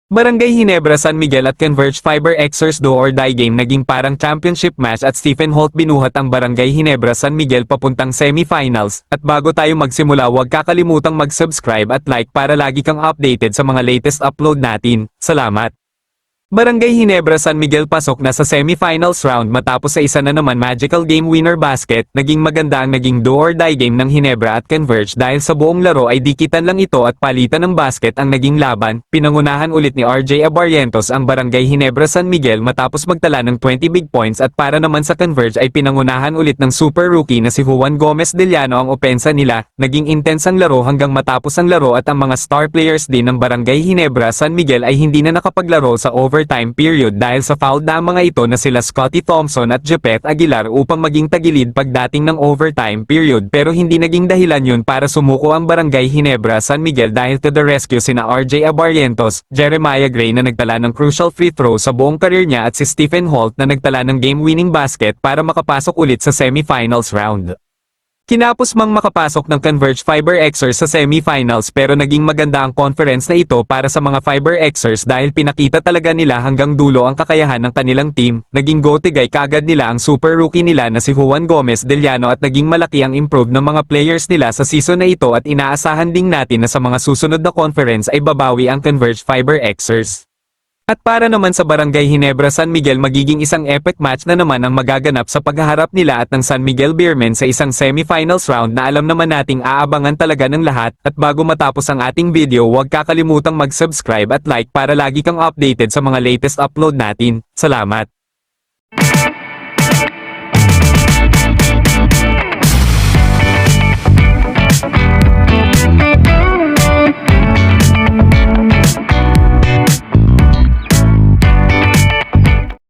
Barangay Ginebra San Miguel at Converge Fiber Xers Do or Die game naging parang championship match at Stephen Holt binuhat ang Barangay Ginebra San Miguel papuntang semifinals. At bago tayo magsimula, huwag kakalimutang mag-subscribe at like para lagi kang updated sa mga latest upload natin. Salamat! Barangay Ginebra San Miguel pasok na sa semifinals round matapos sa isa na naman magical game winner basket. Naging maganda ang naging do or die game ng Ginebra at Converge dahil sa buong laro ay dikitan lang ito at palitan ng basket ang naging laban. Pinangunahan ulit ni RJ Abarrientos ang Barangay Ginebra San Miguel matapos magtala ng 20 big points at para naman sa Converge ay pinangunahan ulit ng super rookie na si Juan Gomez Deliano ang opensa nila. Naging intense ang laro hanggang matapos ang laro at ang mga star players din ng Barangay Ginebra San Miguel ay hindi na nakapaglaro sa overtime period dahil sa foul na ang mga ito na sila Scottie Thompson at Japeth Aguilar upang maging tagilid pagdating ng overtime period, pero hindi naging dahilan yun para sumuko ang Barangay Ginebra San Miguel dahil to the rescue sina RJ Abarrientos, Jeremiah Gray na nagtala ng crucial free throw sa buong career niya at si Stephen Holt na nagtala ng game-winning basket para makapasok ulit sa semifinals round. Kinapos mang makapasok ng Converge Fiber Xers sa semifinals pero naging maganda ang conference na ito para sa mga Fiber Xers dahil pinakita talaga nila hanggang dulo ang kakayahan ng kanilang team. Naging go-tigay kaagad nila ang super rookie nila na si Juan Gomez Deliano at naging malaki ang improve ng mga players nila sa season na ito at inaasahan ding natin na sa mga susunod na conference ay babawi ang Converge Fiber Xers. At para naman sa Barangay Ginebra San Miguel, magiging isang epic match na naman ang magaganap sa paghaharap nila at ng San Miguel Beermen sa isang semifinals round na alam naman nating aabangan talaga ng lahat. At bago matapos ang ating video, huwag kakalimutang mag-subscribe at like para lagi kang updated sa mga latest upload natin. Salamat!